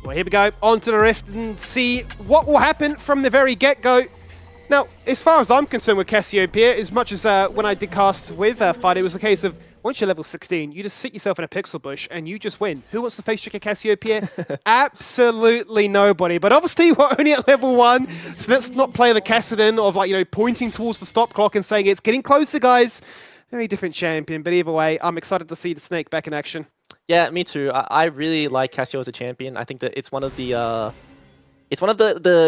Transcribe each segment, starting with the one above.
Well, here we go, onto the Rift and see what will happen from the very get-go. Now, as far as I'm concerned with Cassiopeia, as much as when I did cast with Fight, it was a case of once you're level 16, you just sit yourself in a pixel bush and you just win. Who wants to face trick a Cassiopeia? Absolutely nobody. But obviously, we're only at level 1, so let's not play the Cassidon of, like, you know, pointing towards the stop clock and saying it's getting closer, guys. Very different champion, but either way, I'm excited to see the Snake back in action. Yeah, me too. I really like Cassio as a champion. I think that it's one of the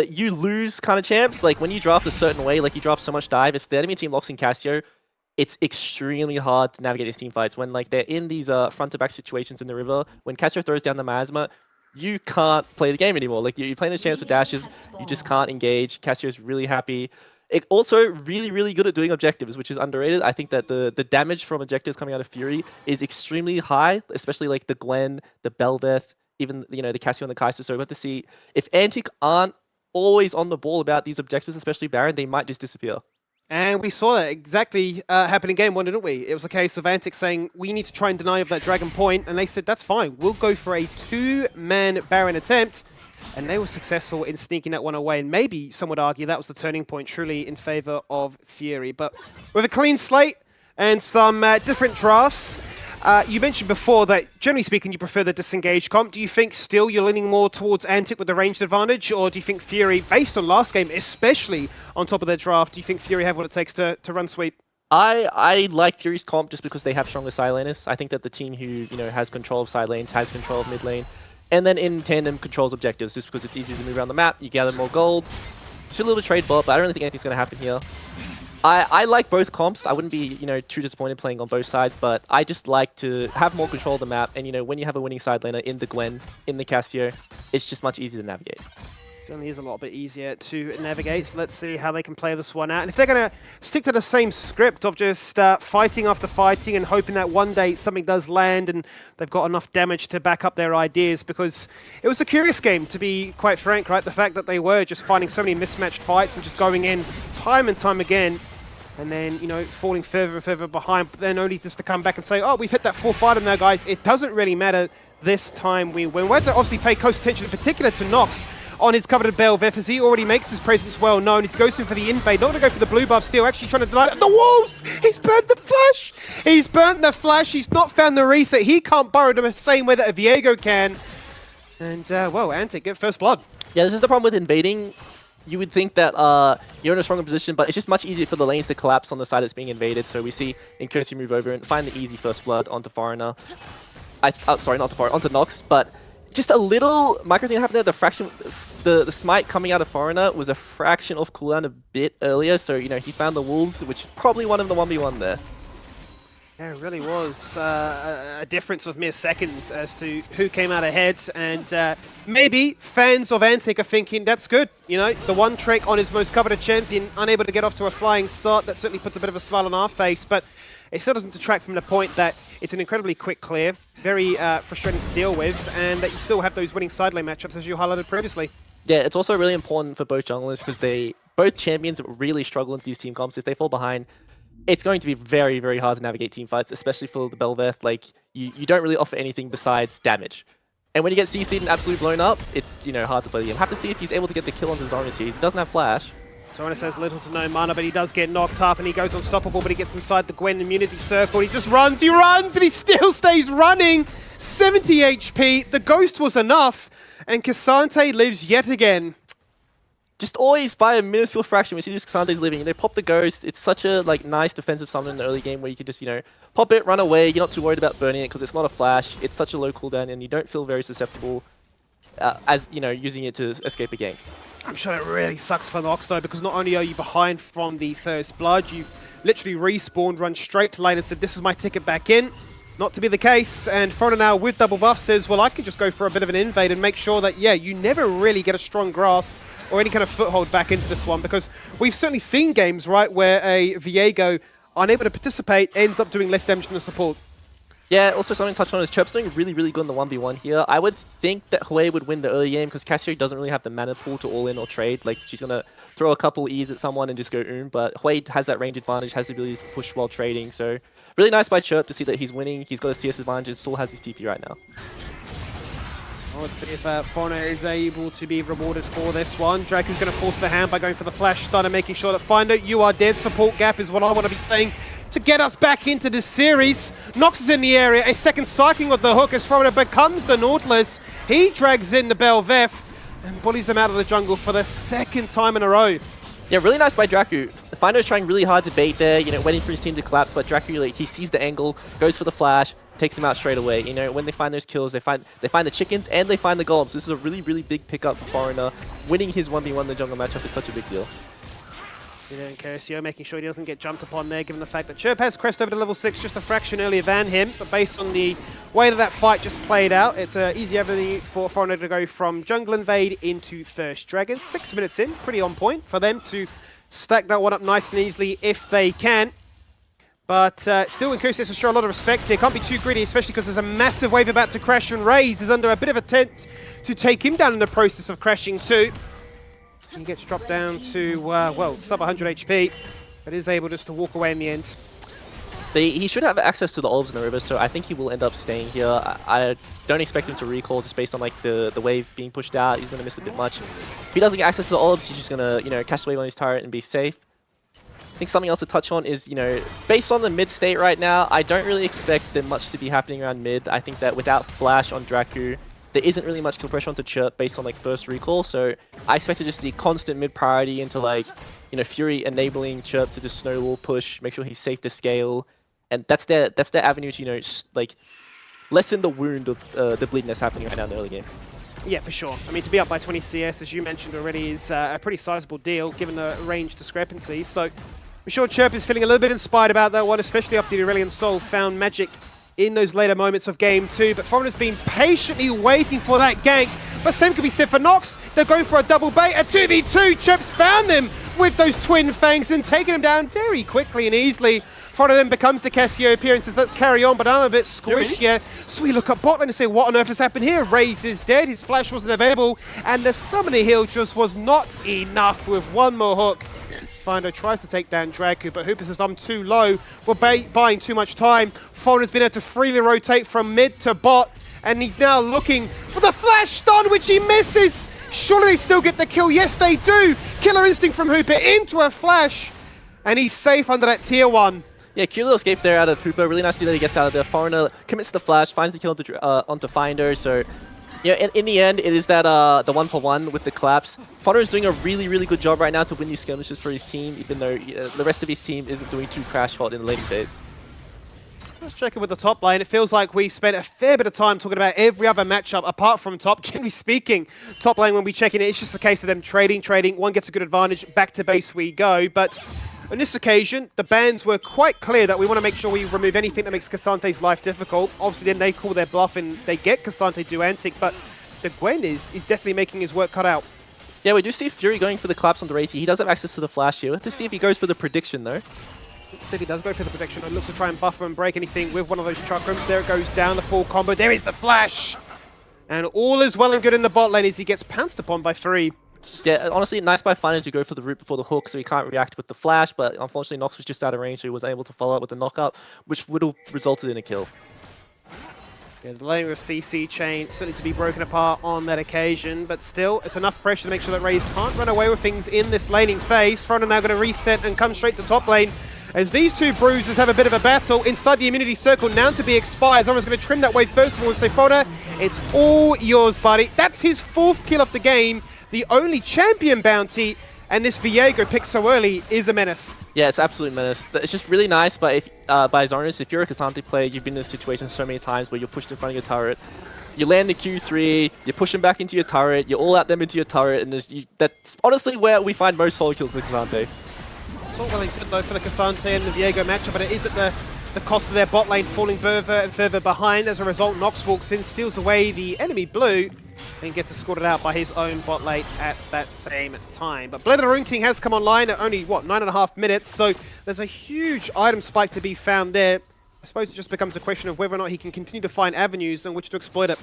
you lose kind of champs. Like when you draft a certain way, like you draft so much dive, if the enemy team locks in Cassio, it's extremely hard to navigate these team fights. When like they're in these front to back situations in the river, when Cassio throws down the Miasma, you can't play the game anymore. Like you're playing the champs with dashes, you just can't engage. Cassio's really happy. It also really, really good at doing objectives, which is underrated. I think that the damage from objectives coming out of Fury is extremely high, especially like the Gwen, the Belveth, even, you know, the Cassio and the Kaiser. So we're about to see if Antic aren't always on the ball about these objectives, especially Baron, they might just disappear. And we saw that exactly happen in game 1, didn't we? It was a case of Antic saying, we need to try and deny of that Dragon Point, and they said, that's fine, we'll go for a 2-man Baron attempt, and they were successful in sneaking that one away, and maybe some would argue that was the turning point truly in favor of Fury. But with a clean slate and some different drafts, you mentioned before that, generally speaking, you prefer the disengaged comp. Do you think still you're leaning more towards Antic with the ranged advantage, or do you think Fury, based on last game, especially on top of their draft, do you think Fury have what it takes to run sweep? I like Fury's comp just because they have stronger side laners. I think that the team who, you know, has control of side lanes, has control of mid lane, and then in tandem controls objectives just because it's easier to move around the map, you gather more gold. It's a little bit of trade bot, but I don't really think anything's going to happen here. I like both comps. I wouldn't be, you know, too disappointed playing on both sides, but I just like to have more control of the map. And, you know, when you have a winning side laner in the Gwen, in the Cassio, it's just much easier to navigate. Certainly is a little bit easier to navigate, so let's see how they can play this one out. And if they're going to stick to the same script of just fighting after fighting and hoping that one day something does land and they've got enough damage to back up their ideas, because it was a curious game, to be quite frank, right? The fact that they were just finding so many mismatched fights and just going in time and time again, and then, you know, falling further and further behind, but then only just to come back and say, oh, we've hit that 4th item now, guys. It doesn't really matter this time we win. We have to obviously pay close attention, in particular to Nox on his coveted Belveth, as he already makes his presence well known. He goes in for the invade, not going to go for the blue buff still, actually trying to deny it. The wolves! He's burnt the flash! He's burnt the flash, he's not found the reset. He can't burrow the same way that a Viego can. And, well, Antic, get first blood. Yeah, this is the problem with invading. You would think that you're in a stronger position, but it's just much easier for the lanes to collapse on the side that's being invaded. So we see Incursey move over and find the easy first blood onto Foreigner. Sorry, not to Foreigner, onto Nox. But just a little micro thing happened there. The fraction, the smite coming out of Foreigner was a fraction off cooldown a bit earlier. So, you know, he found the wolves, which probably won him the 1v1 there. Yeah, it really was a difference of mere seconds as to who came out ahead, and maybe fans of Antic are thinking, that's good, you know, the one trick on his most coveted champion, unable to get off to a flying start, that certainly puts a bit of a smile on our face, but it still doesn't detract from the point that it's an incredibly quick clear, very frustrating to deal with, and that you still have those winning side lane matchups as you highlighted previously. Yeah, it's also really important for both junglers because both champions really struggle into these team comps. If they fall behind, it's going to be very, very hard to navigate team fights, especially for the Belveth. Like, you don't really offer anything besides damage. And when you get CC'd and absolutely blown up, it's, you know, hard to play the game. Have to see if he's able to get the kill onto Zoranus here. He doesn't have flash. Zoranus has little to no mana, but he does get knocked up and he goes unstoppable, but he gets inside the Gwen immunity circle. He just runs, and he still stays running. 70 HP, the Ghost was enough, and Cassante lives yet again. Just always by a minuscule fraction, we see these Cassante's living. They pop the Ghost. It's such a nice defensive summon in the early game where you can just, you know, pop it, run away. You're not too worried about burning it because it's not a flash. It's such a low cooldown and you don't feel very susceptible as, you know, using it to escape a gank. I'm sure it really sucks for Nox though, because not only are you behind from the first blood, you've literally respawned, run straight to lane and said, this is my ticket back in. Not to be the case, and Foreigner now with double buff says, well, I can just go for a bit of an invade and make sure that, yeah, you never really get a strong grasp or any kind of foothold back into this one, because we've certainly seen games, right, where a Viego, unable to participate, ends up doing less damage than a support. Yeah, also something to touch on is Chirp's doing really, really good in the 1v1 here. I would think that Hwei would win the early game because Cassio doesn't really have the mana pool to all in or trade. Like, she's going to throw a couple E's at someone and just go but Hwei has that range advantage, has the ability to push while trading, so really nice by Chirp to see that he's winning. He's got his CS advantage and still has his TP right now. Well, let's see if Foreigner is able to be rewarded for this one. Draku's going to force the hand by going for the flash stun and making sure that Finder, you are dead. Support gap is what I want to be saying to get us back into this series. Nox is in the area. A second cycling of the hook as Foreigner becomes the Nautilus. He drags in the Belveth and bullies them out of the jungle for the second time in a row. Yeah, really nice by Draku. Finder is trying really hard to bait there, waiting for his team to collapse, but Draku, he sees the angle, goes for the flash, takes him out straight away. When they find those kills, they find the chickens and they find the golems. So this is a really, really big pickup for Foreigner. Winning his 1v1 in the jungle matchup is such a big deal. And Curcio making sure he doesn't get jumped upon there, given the fact that Chirp has crest over to level 6 just a fraction earlier than him. But based on the way that fight just played out, it's an easy avenue for Foreigner to go from jungle invade into first dragon. 6 minutes in, pretty on point for them to stack that one up nice and easily if they can. But still, in Curcio has to show a lot of respect here. Can't be too greedy, especially because there's a massive wave about to crash, and Raze is under a bit of attempt to take him down in the process of crashing too. He gets dropped down to, well, sub 100 HP, but is able just to walk away in the end. He should have access to the olives in the river, so I think he will end up staying here. I don't expect him to recall just based on the wave being pushed out. He's going to miss a bit much. If he doesn't get access to the olives, he's just going to, catch the wave on his turret and be safe. I think something else to touch on is, based on the mid state right now, I don't really expect there much to be happening around mid. I think that without flash on Draku, there isn't really much kill pressure onto Chirp based on first recall, so I expect to just see constant mid priority into Fury enabling Chirp to just snowball push, make sure he's safe to scale, and that's their avenue to lessen the wound of the bleeding that's happening right now in the early game. Yeah, for sure. I mean, to be up by 20 CS, as you mentioned already, is a pretty sizable deal given the range discrepancies. So I'm sure Chirp is feeling a little bit inspired about that one, especially after the Aurelion Soul found magic in those later moments of game 2, but Foreigner's been patiently waiting for that gank. But same could be said for Nox. They're going for a double bait, a 2v2. Chirp's found them with those twin fangs and taking him down very quickly and easily. Foreigner then becomes the Cassio appearance, says let's carry on, but I'm a bit squished here. So we look at bot lane and say, what on earth has happened here? Raze is dead, his flash wasn't available, and the summoning heal just was not enough with one more hook. Finder tries to take down Draku, but Hooper says, I'm too low. We're buying too much time. Foreigner's been able to freely rotate from mid to bot, and he's now looking for the flash stun, which he misses. Surely they still get the kill. Yes, they do. Killer instinct from Hooper into a flash, and he's safe under that tier 1. Yeah, cute little escape there out of Hooper. Really nice to see that he gets out of there. Foreigner commits the flash, finds the kill onto Finder, so in the end, it is that the 1-for-1 with the collapse. Foreigner is doing a really, really good job right now to win these skirmishes for his team, even though the rest of his team isn't doing too crash hot in the later phase. Let's check in with the top lane. It feels like we spent a fair bit of time talking about every other matchup apart from top. Generally speaking, top lane when we check in, it's just a case of them trading. One gets a good advantage, back to base we go. But on this occasion, the bans were quite clear that we want to make sure we remove anything that makes Cassante's life difficult. Obviously, then they call their bluff and they get Cassante Duantic, but the Gwen is definitely making his work cut out. Yeah, we do see Fury going for the collapse on the Racy. He does have access to the flash here. We'll have to see if he goes for the prediction, though. If he does go for the protection, it looks to try and buffer and break anything with one of those chakrams. There it goes down, the full combo. There is the flash! And all is well and good in the bot lane as he gets pounced upon by 3. Yeah, honestly, nice by Finder to go for the root before the hook, so he can't react with the flash, but unfortunately Nox was just out of range, so he was able to follow up with the knockup, which would have resulted in a kill. Yeah, the lane with CC chain certainly to be broken apart on that occasion, but still, it's enough pressure to make sure that Raze can't run away with things in this laning phase. Foreigner now going to reset and come straight to top lane, as these two bruisers have a bit of a battle inside the immunity circle, now to be expired. Someone's going to trim that wave first of all and say, Foreigner, it's all yours, buddy. That's his 4th kill of the game, the only champion bounty, and this Viego pick so early is a menace. Yeah, it's absolute menace. It's just really nice by Zonas. If you're a Cassante player, you've been in this situation so many times where you're pushed in front of your turret, you land the Q3, you push them back into your turret, you all out them into your turret, and that's honestly where we find most solo kills in the Cassante. It's all well and good though for the Cassante and the Viego matchup, but it is at the cost of their bot lane falling further and further behind. As a result, Nox walks in, steals away the enemy blue, and gets escorted out by his own bot lane at that same time. But Blade of the Rune King has come online at only, 9.5 minutes, so there's a huge item spike to be found there. I suppose it just becomes a question of whether or not he can continue to find avenues in which to exploit it.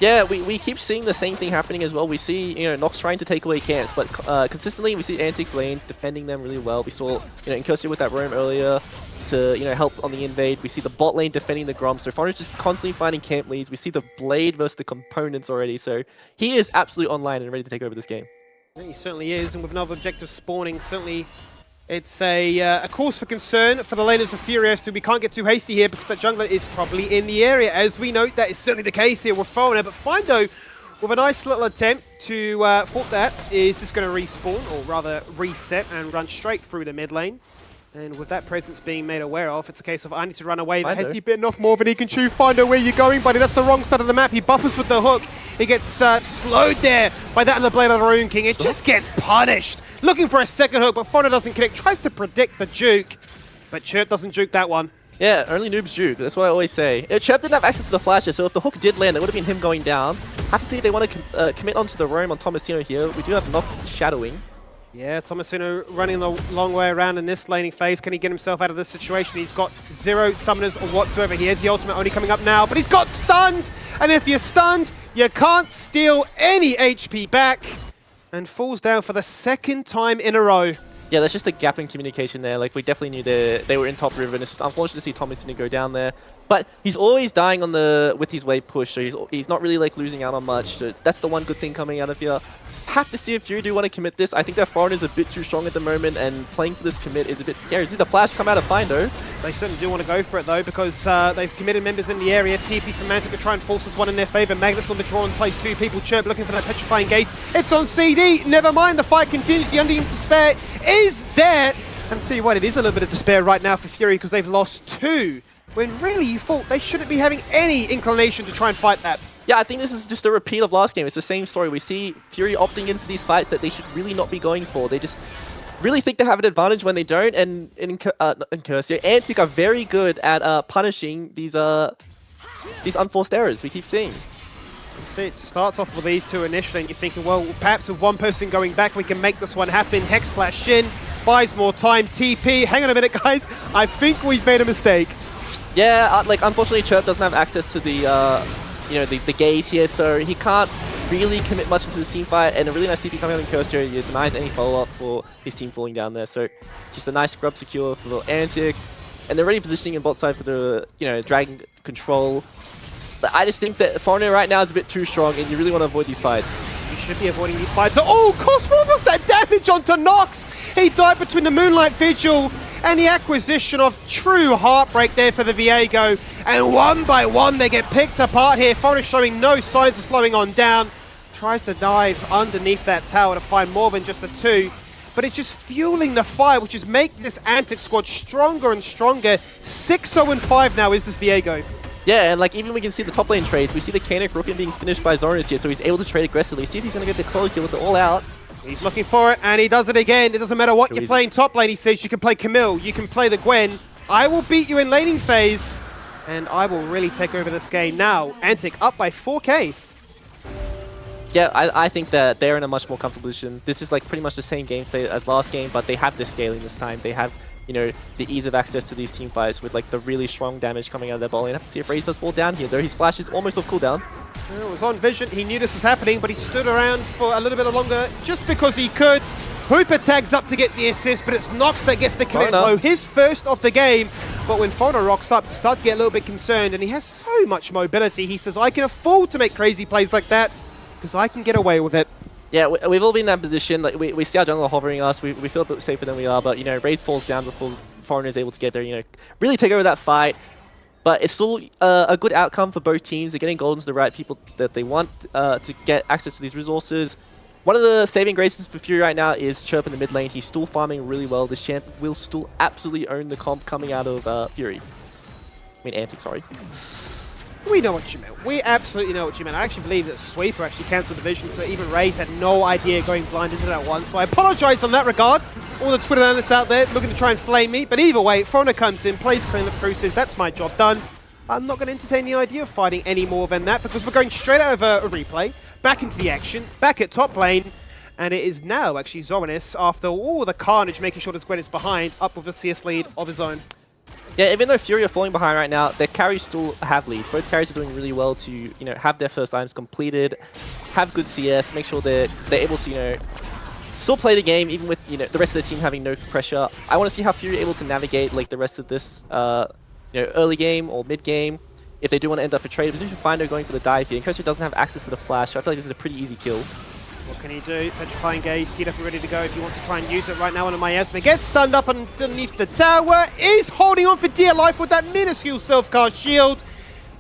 Yeah, we keep seeing the same thing happening as well. We see, Nox trying to take away camps, but consistently we see Antics lanes defending them really well. We saw, in Curcio with that roam earlier. to, help on the invade. We see the bot lane defending the Grom, so Foreigner's just constantly finding camp leads. We see the Blade versus the components already, so he is absolutely online and ready to take over this game. He certainly is, and with another objective spawning, certainly it's a cause for concern for the laners of Furious, who we can't get too hasty here because that jungler is probably in the area. As we note, that is certainly the case here with Foreigner, but Findo, with a nice little attempt to fault that, is just going to respawn, or rather reset, and run straight through the mid lane. And with that presence being made aware of, it's a case of I need to run away. But has he bitten off more than he can chew? Findo, where you going, buddy? That's the wrong side of the map. He buffers with the hook. He gets slowed there by that and the Blade of the Rune King. It just gets punished. Looking for a second hook, but Findo doesn't connect. Tries to predict the juke, but Chirp doesn't juke that one. Yeah, only noobs juke. That's what I always say. Chirp didn't have access to the flasher, so if the hook did land, it would have been him going down. Have to see if they want to commit onto the roam on Tomasino here. We do have Nox shadowing. Yeah, Tomasino running the long way around in this laning phase. Can he get himself out of this situation? He's got 0 summoners or whatsoever. He has the ultimate only coming up now, but he's got stunned! And if you're stunned, you can't steal any HP back. And falls down for the 2nd time in a row. Yeah, there's just a gap in communication there. Like, we definitely knew they were in top river, and it's just unfortunate to see Tomasino go down there. But he's always dying on with his wave push, so he's not really like losing out on much. So that's the one good thing coming out of here. Have to see if Fury do want to commit this. I think that Foreigner is a bit too strong at the moment, and playing for this commit is a bit scary. See the flash come out of Findo. They certainly do want to go for it though, because they've committed members in the area. TP from Mantic to try and force this one in their favor. Magnus on the draw and plays 2 people. Chirp looking for that petrifying gate. It's on CD. Never mind, the fight continues. The unending despair is there. And tell you what, it is a little bit of despair right now for Fury because they've lost 2. When really you thought they shouldn't be having any inclination to try and fight that. Yeah, I think this is just a repeat of last game. It's the same story. We see Fury opting in for these fights that they should really not be going for. They just really think they have an advantage when they don't. And in Curse, Antic are very good at punishing these unforced errors we keep seeing. It starts off with these 2 initially, and you're thinking, well, perhaps with one person going back, we can make this one happen. Hex Splash Shin buys more time. TP, hang on a minute, guys. I think we've made a mistake. Yeah, like unfortunately, Chirp doesn't have access to the the gaze here, so he can't really commit much into this team fight. And a really nice TP coming out in Curse here, he denies any follow-up for his team falling down there. So just a nice grub secure for the Antic, and they're already positioning in bot side for the Dragon control. But I just think that Foreigner right now is a bit too strong, and you really want to avoid these fights. You should be avoiding these fights. Oh, Cosmo was that damage onto Nox! He died between the Moonlight Vigil and the acquisition of true heartbreak there for the Viego. And one by one, they get picked apart here. Foreigner showing no signs of slowing on down. Tries to dive underneath that tower to find more than just the 2. But it's just fueling the fire, which is making this Antic squad stronger and stronger. 6-0-5 now is this Viego. Yeah, and like even we can see the top lane trades. We see the Canic Rookin being finished by Zoranus here, so he's able to trade aggressively. See if he's going to get the close kill with it all out. He's looking for it, and he does it again. It doesn't matter what you're playing top lane, he says. You can play Camille, you can play the Gwen. I will beat you in laning phase, and I will really take over this game. Now, Antic up by 4k. Yeah, I think that they're in a much more comfortable position. This is like pretty much the same game say as last game, but they have the scaling this time. They have, the ease of access to these team fights with like the really strong damage coming out of their ball lane. Have to see if Raze does fall down here, though. His flash is almost off cooldown. It was on vision. He knew this was happening, but he stood around for a little bit longer just because he could. Hooper tags up to get the assist, but it's Nox that gets the connect blow. His first of the game. But when Foreigner rocks up, he starts to get a little bit concerned, and he has so much mobility. He says, I can afford to make crazy plays like that because I can get away with it. Yeah, we've all been in that position. Like we see our jungler hovering us. We feel a bit safer than we are, but Raze falls down before Foreigner is able to get there. Really take over that fight. But it's still a good outcome for both teams. They're getting gold into the right people that they want to get access to these resources. One of the saving graces for Fury right now is Chirp in the mid lane. He's still farming really well. This champ will still absolutely own the comp coming out of Fury. I mean, Antic, sorry. We know what you meant. We absolutely know what you meant. I actually believe that Sweeper actually cancelled the vision, so even Raze had no idea going blind into that one. So I apologize on that regard. All the Twitter analysts out there looking to try and flame me. But either way, Foreigner comes in, plays clean up Cruises. That's my job done. I'm not going to entertain the idea of fighting any more than that because we're going straight out of a replay, back into the action, back at top lane. And it is now actually Zoranus, after all the carnage, making sure this Gwen is behind, up with a CS lead of his own. Yeah, even though Fury are falling behind right now, their carries still have leads. Both carries are doing really well to, have their first items completed, have good CS, make sure they're able to, still play the game even with the rest of the team having no pressure. I want to see how Fury are able to navigate like the rest of this early game or mid game. If they do want to end up a trade, position Findo going for the dive here. And Kosu doesn't have access to the flash, so I feel like this is a pretty easy kill. What can he do? Petrifying Gaze, teed up and ready to go if he wants to try and use it right now on a Miasma. Gets stunned up underneath the tower, is holding on for dear life with that minuscule self-cast shield.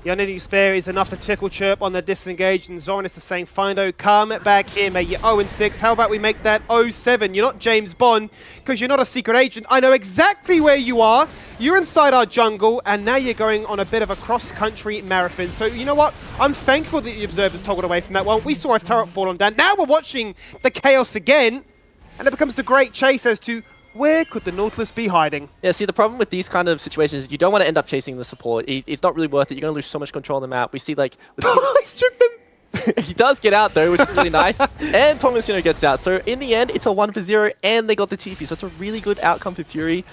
The unending spare is enough to tickle Chirp on the disengage, and Zoranus is saying, Findo, come back here, mate. You're 0-6. How about we make that 0-7? You're not James Bond, because you're not a secret agent. I know exactly where you are. You're inside our jungle, and now you're going on a bit of a cross-country marathon. So, you know what? I'm thankful that the Observers toggled away from that one. We saw a turret fall on down. Now we're watching the chaos again, and it becomes the great chase as to where could the Nautilus be hiding? Yeah, see, the problem with these kind of situations is you don't want to end up chasing the support. It's not really worth it. You're going to lose so much control on the map. We see, like... He tricked them! He does get out, though, which is really nice. And Tomasino gets out. So, in the end, it's a 1-0, and they got the TP. So, it's a really good outcome for Fury.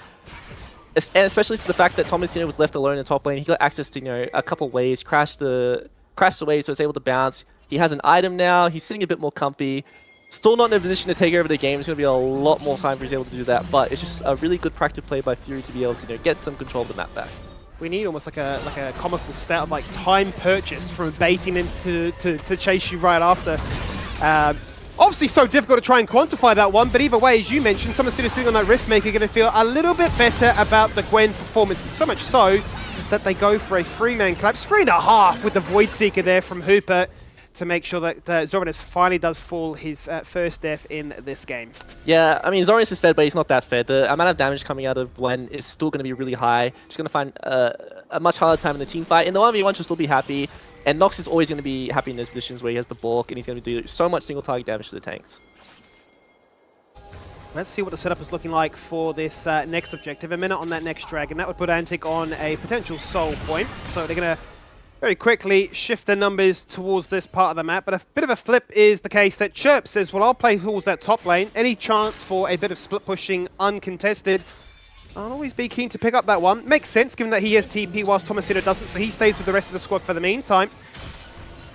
And especially the fact that Tomasino was left alone in top lane. He got access to, a couple waves, crashed the wave, so it's able to bounce. He has an item now. He's sitting a bit more comfy. Still not in a position to take over the game. It's going to be a lot more time for he's able to do that, but it's just a really good practice play by Fury to be able to get some control of the map back. We need almost like a comical stat of like time purchase from baiting him to chase you right after. Obviously so difficult to try and quantify that one, but either way, as you mentioned, someone still sitting on that Riftmaker going to feel a little bit better about the Gwen performance, so much so that they go for a 3-man collapse, 3.5 with the Void Seeker there from Hooper, to make sure that Zoranus finally does fall his first death in this game. Yeah, I mean, Zoranus is fed, but he's not that fed. The amount of damage coming out of Gwen is still going to be really high. Just going to find a much harder time in the team fight. In the 1v1, she'll still be happy. And Nox is always going to be happy in those positions where he has the bulk, and he's going to do so much single target damage to the tanks. Let's see what the setup is looking like for this next objective. A minute on that next dragon. That would put Antic on a potential soul point. So they're going to very quickly shift the numbers towards this part of the map, but a bit of a flip is the case that Chirp says, well, I'll play towards that top lane. Any chance for a bit of split pushing uncontested, I'll always be keen to pick up that one. Makes sense given that he has TP whilst Tomasino doesn't, so he stays with the rest of the squad for the meantime.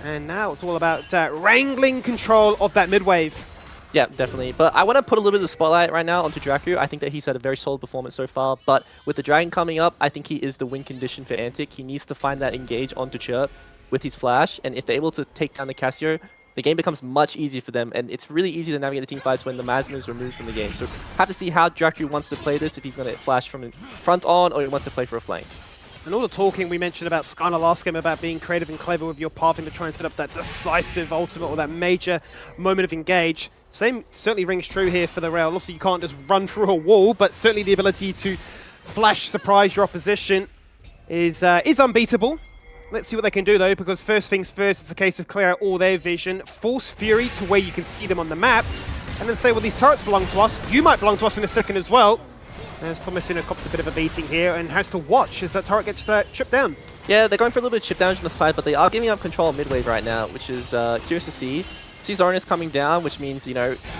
And now it's all about wrangling control of that mid wave. Yeah, definitely. But I want to put a little bit of the spotlight right now onto Dracu. I think that he's had a very solid performance so far, but with the Dragon coming up, I think he is the win condition for Antic. He needs to find that engage onto Chirp with his flash, and if they're able to take down the Cassio, the game becomes much easier for them, and it's really easy to navigate the team fights when the Miasma is removed from the game. So have to see how Dracu wants to play this, if he's going to flash from in front on, or he wants to play for a flank. And all the talking we mentioned about Skyna last game about being creative and clever with your pathing to try and set up that decisive ultimate or that major moment of engage. Same certainly rings true here for the Rail. Also, you can't just run through a wall, but certainly the ability to flash surprise your opposition is unbeatable. Let's see what they can do though, because first things first, it's a case of clear out all their vision, force Fury to where you can see them on the map, and then say, well, these turrets belong to us. You might belong to us in a second as well. As Tomasino cops a bit of a beating here and has to watch as that turret gets chipped down. Yeah, they're going for a little bit of chip damage on the side, but they are giving up control mid-wave right now, which is curious to see. See Zoranus coming down, which means,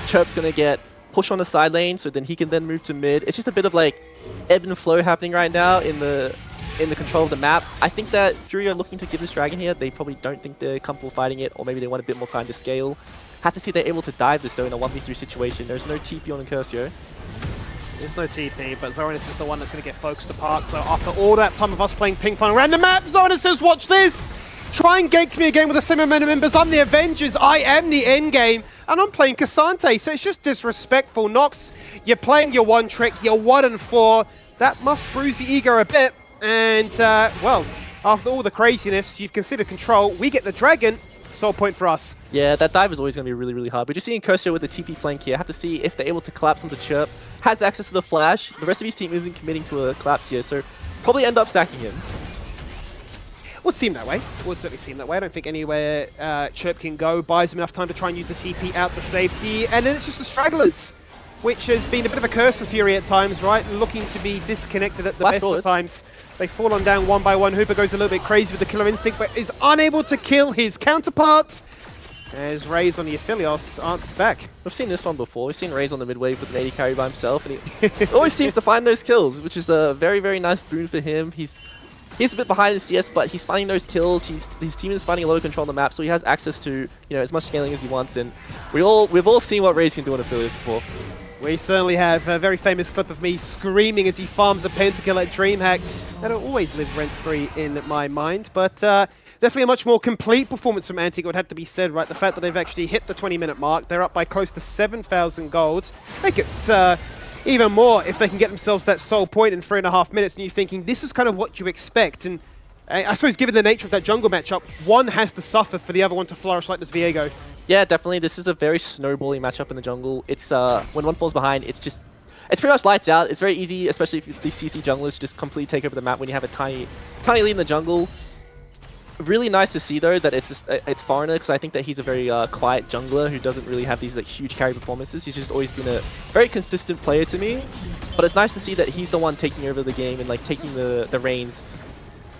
Chirp's going to get pushed on the side lane, so then he can then move to mid. It's just a bit of, ebb and flow happening right now in the control of the map. I think that Fury are looking to give this dragon here. They probably don't think they're comfortable fighting it, or maybe they want a bit more time to scale. Have to see if they're able to dive this, though, in a 1v3 situation. There's no TP on Incursio. There's no TP, but Zoranus is the one that's going to get focused apart. So after all that time of us playing ping pong around the map, Zoranus says, watch this! Try and gank me again with the same amount of members. I'm the Avengers. I am the end game. And I'm playing Cassante. So it's just disrespectful. Nox, you're playing your one trick. You're 1-4. That must bruise the ego a bit. And, well, after all the craziness, you've considered control. We get the dragon. Soul point for us. Yeah, that dive is always going to be really, really hard. But just seeing Incursio with the TP flank here, have to see if they're able to collapse onto Chirp. Has access to the flash. The rest of his team isn't committing to a collapse here, so probably end up sacking him. Would seem that way. Would certainly seem that way. I don't think anywhere Chirp can go buys him enough time to try and use the TP out to safety. And then it's just the stragglers, which has been a bit of a curse for Fury at times, right? Looking to be disconnected at the best of times. They fall on down one by one. Hooper goes a little bit crazy with the killer instinct, but is unable to kill his counterpart. As Raze on the Aphelios answers back. We've seen this one before. We've seen Raze on the mid-wave with an AD carry by himself, and he always seems to find those kills, which is a very, very nice boon for him. He's He's a bit behind in CS, but he's finding those kills. His team is finding a lot of control on the map, so he has access to as much scaling as he wants. And we've all seen what Raze can do on affiliates before. We certainly have a very famous clip of me screaming as he farms a pentakill at DreamHack. That'll always live rent-free in my mind, but definitely a much more complete performance from Antic, would have to be said, right? The fact that they've actually hit the 20-minute mark, they're up by close to 7,000 gold. Make it even more if they can get themselves that sole point in 3.5 minutes, and you're thinking, this is kind of what you expect. And I suppose given the nature of that jungle matchup, one has to suffer for the other one to flourish like this Viego. Yeah, definitely. This is a very snowballing matchup in the jungle. It's when one falls behind, it's pretty much lights out. It's very easy, especially if these CC junglers just completely take over the map when you have a tiny lead in the jungle. Really nice to see though that it's Foreigner, because I think that he's a very quiet jungler who doesn't really have these like huge carry performances. He's just always been a very consistent player to me. But it's nice to see that he's the one taking over the game and like taking the reins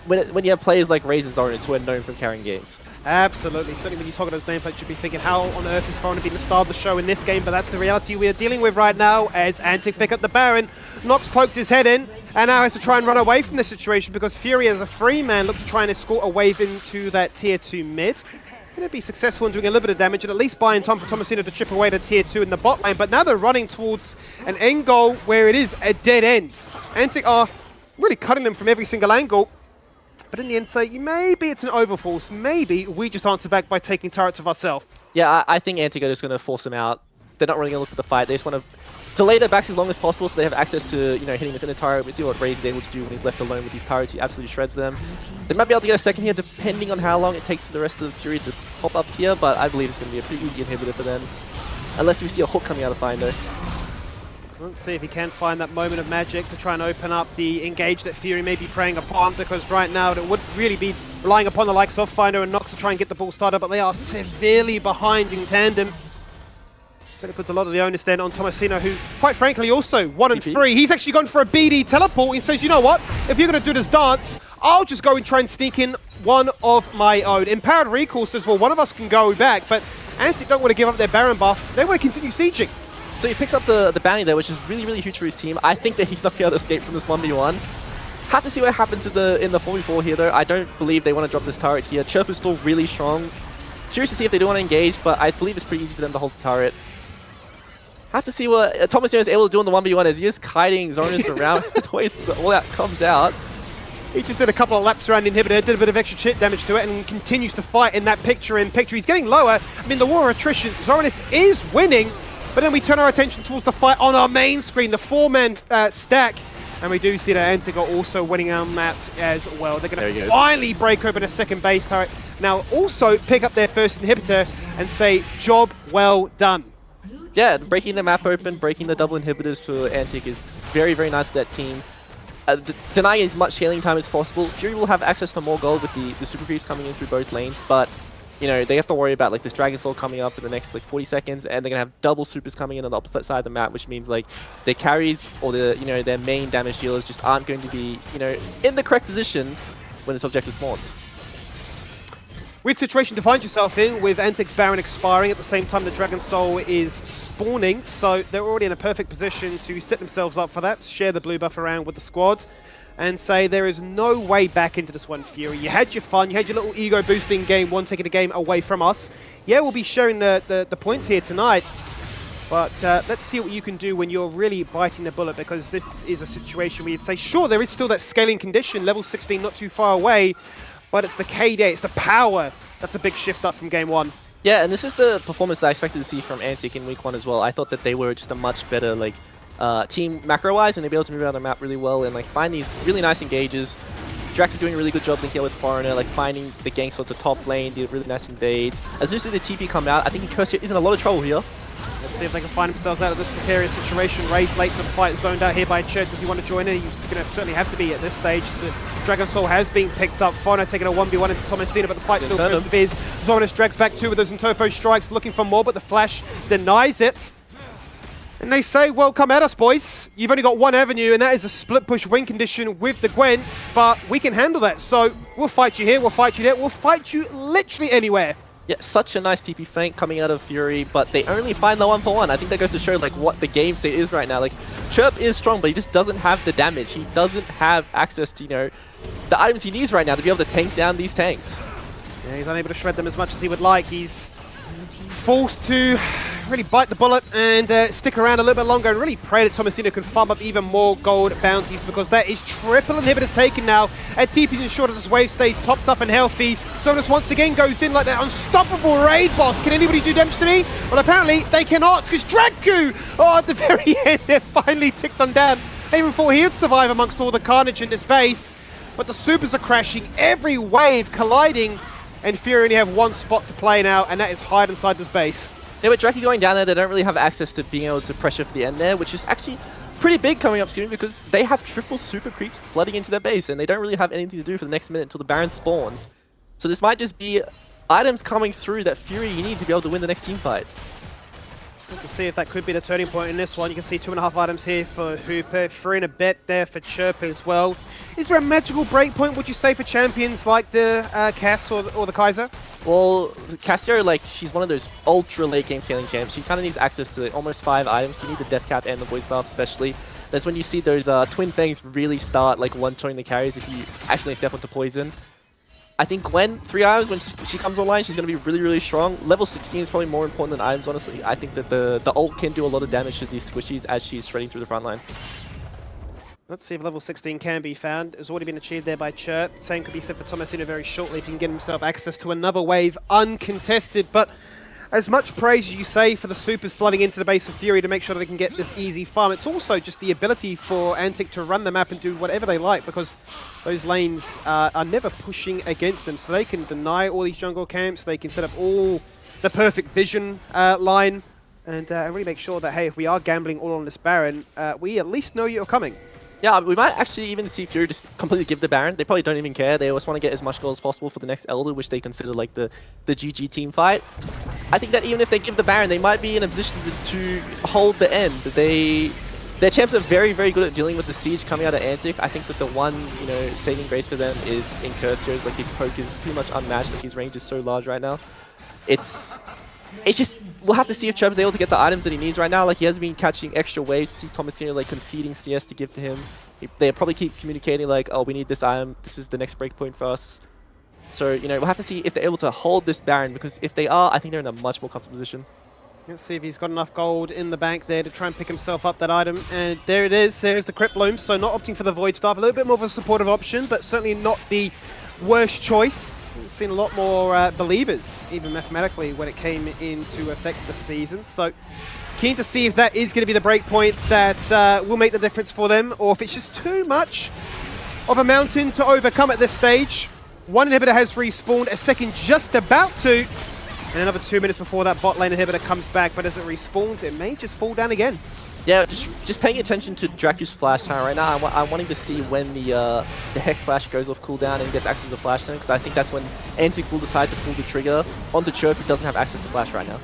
when you have players like Raze and Zoranus who are known for carrying games. Absolutely. Certainly when you talk about those nameplates, you'd be thinking, how on earth is Foreigner being the star of the show in this game? But that's the reality we are dealing with right now as Antic pick up the Baron. Nox poked his head in and now has to try and run away from this situation because Fury, as a free man, looks to try and escort a wave into that tier 2 mid. Going to be successful in doing a little bit of damage and at least buying time for Tomasino to chip away to tier 2 in the bot lane. But now they're running towards an end goal where it is a dead end. Antic are really cutting them from every single angle. But in the end, say, maybe it's an overforce. Maybe we just answer back by taking turrets of ourselves. Yeah, I think Antic are just going to force them out. They're not really going to look for the fight. They just want to delay their backs as long as possible so they have access to, hitting this inner turret. We see what Raze is able to do when he's left alone with these turrets. He absolutely shreds them. They might be able to get a second here depending on how long it takes for the rest of the Fury to pop up here, but I believe it's going to be a pretty easy inhibitor for them. Unless we see a hook coming out of Finder. Let's see if he can find that moment of magic to try and open up the engage that Fury may be preying upon, because right now it would really be relying upon the likes of Finder and Nox to try and get the ball started, but they are severely behind in tandem. So it puts a lot of the onus then on Tomasino, who, quite frankly, also 1 and 3. He's actually gone for a BD teleport. He says, you know what? If you're going to do this dance, I'll just go and try and sneak in one of my own. Empowered Recall says, well, one of us can go back, but Antic don't want to give up their Baron buff. They want to continue sieging. So he picks up the bounty there, which is really, really huge for his team. I think that he's not going to escape from this 1v1. Have to see what happens in the 4v4 here, though. I don't believe they want to drop this turret here. Chirp is still really strong. Curious to see if they do want to engage, but I believe it's pretty easy for them to hold the turret. Have to see what Tomasino is able to do on the 1v1 as he is kiting Zoranus around the way all that comes out. He just did a couple of laps around the inhibitor, did a bit of extra shit damage to it, and continues to fight in that picture-in-picture. He's getting lower. I mean, the war of attrition, Zoranus is winning, but then we turn our attention towards the fight on our main screen, the 4-man stack, and we do see that Antic are also winning on that as well. They're going to finally break open a second base turret. Now also pick up their first inhibitor and say, job well done. Yeah, breaking the map open, breaking the double inhibitors for Antic is very, very nice for that team. Denying as much healing time as possible. Fury will have access to more gold with the super creeps coming in through both lanes, but they have to worry about like this Dragon Soul coming up in the next like 40 seconds, and they're gonna have double supers coming in on the opposite side of the map, which means like their carries or their main damage dealers just aren't going to be in the correct position when this objective spawns. Weird situation to find yourself in, with Antic's Baron expiring at the same time the Dragon Soul is spawning, so they're already in a perfect position to set themselves up for that, share the blue buff around with the squad, and say there is no way back into this one, Fury. You had your fun, you had your little ego boosting game one, taking the game away from us. Yeah, we'll be sharing the points here tonight, but let's see what you can do when you're really biting the bullet, because this is a situation where you'd say, sure, there is still that scaling condition, level 16 not too far away, but it's the KD, it's the power. That's a big shift up from game one. Yeah, and this is the performance I expected to see from Antic in week 1 as well. I thought that they were just a much better team macro-wise, and they'd be able to move around the map really well and find these really nice engages. Drak doing a really good job linking out with Foreigner, finding the ganks at the top lane, did really nice invades. As soon as the TP come out, I think Cursor is in a lot of trouble here. Let's see if they can find themselves out of this precarious situation. Raze late to the fight, zoned out here by Church. Does he want to join in? He's going to certainly have to be at this stage. The Dragon Soul has been picked up. Foreigner taking a 1v1 into Tomasino, but the fight still goes to Viz. Zoranus drags back 2 with those Intofo strikes, looking for more, but the Flash denies it. And they say, well, come at us, boys. You've only got one avenue, and that is a split push win condition with the Gwen, but we can handle that. So we'll fight you here, we'll fight you there, we'll fight you literally anywhere. Yeah, such a nice TP feint coming out of Fury, but they only find the 1-for-1. I think that goes to show like what the game state is right now. Like, Chirp is strong, but he just doesn't have the damage. He doesn't have access to, you know, the items he needs right now to be able to tank down these tanks. Yeah, he's unable to shred them as much as he would like. He's forced to really bite the bullet and stick around a little bit longer and really pray that Tomasino can farm up even more gold bounties, because that is triple inhibitors taken now, and TP's ensured that this wave stays topped up and healthy. Zonas once again goes in like that unstoppable raid boss. Can anybody do damage to me? Well, apparently they cannot, because Draku, at the very end, they finally ticked them down. Even thought he would survive amongst all the carnage in this base, but the supers are crashing, every wave colliding, and Fury only have one spot to play now, and that is hide inside this base. Yeah, with Draki going down there, they don't really have access to being able to pressure for the end there, which is actually pretty big coming up soon, because they have triple super creeps flooding into their base, and they don't really have anything to do for the next minute until the Baron spawns. So this might just be items coming through that Fury need to be able to win the next team fight. To see if that could be the turning point in this one. You can see 2.5 items here for Hooper, 3 and a bit there for Chirp as well. Is there a magical breakpoint, would you say, for champions like the Cass or the Kaiser? Well, Cassio, like, she's one of those ultra late game scaling champs. She kind of needs access to almost 5 items. You need the Death Cap and the Void Staff especially. That's when you see those Twin Fangs really start like one-shotting the carries if you actually step onto Poison. I think Gwen, 3 items, when she comes online, she's going to be really, really strong. Level 16 is probably more important than items, honestly. I think that the ult can do a lot of damage to these squishies as she's shredding through the front line. Let's see if level 16 can be found. It's already been achieved there by Chirp. Same could be said for Tomasino very shortly if he can get himself access to another wave uncontested. But as much praise as you say for the supers flooding into the base of Fury to make sure that they can get this easy farm, it's also just the ability for Antic to run the map and do whatever they like, because those lanes are never pushing against them. So they can deny all these jungle camps, they can set up all the perfect vision line, and really make sure that, hey, if we are gambling all on this Baron, we at least know you're coming. Yeah, we might actually even see Fury just completely give the Baron. They probably don't even care. They always want to get as much gold as possible for the next Elder, which they consider like the GG team fight. I think that even if they give the Baron, they might be in a position to hold the end. Their champs are very, very good at dealing with the siege coming out of Antic. I think that the one, you know, saving grace for them is Incursio's. Like, his poke is pretty much unmatched. Like, his range is so large right now. It's just, we'll have to see if Chirp is able to get the items that he needs right now. Like, he has been catching extra waves. We see Tomasino like conceding CS to give to him. They probably keep communicating like, oh, we need this item. This is the next breakpoint for us. So, you know, we'll have to see if they're able to hold this Baron, because if they are, I think they're in a much more comfortable position. Let's see if he's got enough gold in the bank there to try and pick himself up that item. And there it is. There's the Crypt Bloom. So not opting for the Void Staff. A little bit more of a supportive option, but certainly not the worst choice. We've seen a lot more believers, even mathematically, when it came into effect this season. So keen to see if that is going to be the breakpoint that will make the difference for them, or if it's just too much of a mountain to overcome at this stage. One inhibitor has respawned, a second just about to, and another 2 minutes before that bot lane inhibitor comes back, but as it respawns, it may just fall down again. Yeah, just paying attention to Dracu's flash time right now. I'm wanting to see when the Hex Flash goes off cooldown and gets access to the flash time, because I think that's when Antic will decide to pull the trigger onto Chirp, who doesn't have access to flash right now.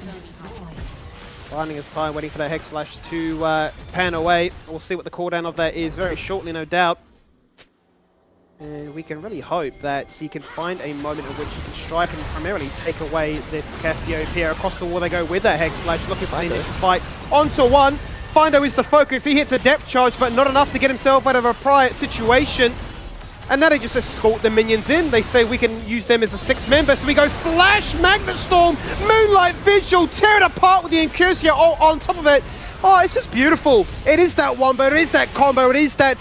Finding his time, waiting for that Hex Flash to pan away. We'll see what the cooldown of that is very shortly, no doubt. And we can really hope that he can find a moment in which he can strike and primarily take away this Cassio here. Across the wall they go with that Hex Flash, looking for the initial fight onto one. Findo is the focus. He hits a depth charge, but not enough to get himself out of a prior situation. And now they just escort the minions in. They say we can use them as a 6th member. So we go Flash, Magnet Storm, Moonlight Visual, tear it apart with the Incursio on top of it. Oh, it's just beautiful. It is that wombo, it is that combo, it is that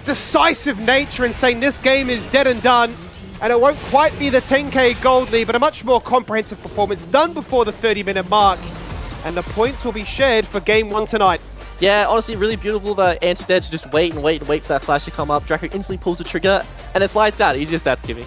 decisive nature in saying this game is dead and done. And it won't quite be the 10k gold lead, but a much more comprehensive performance done before the 30-minute mark. And the points will be shared for game 1 tonight. Yeah, honestly, really beautiful that Antic there to just wait and wait and wait for that flash to come up. Draco instantly pulls the trigger, and it's lights out. Easiest that's giving.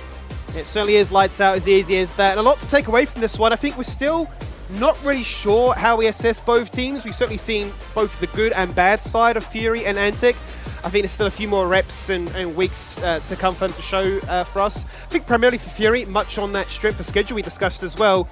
It certainly is lights out, as easy as that. And a lot to take away from this one. I think we're still not really sure how we assess both teams. We've certainly seen both the good and bad side of Fury and Antic. I think there's still a few more reps and weeks to come for them to show for us. I think primarily for Fury, much on that strength of schedule we discussed as well.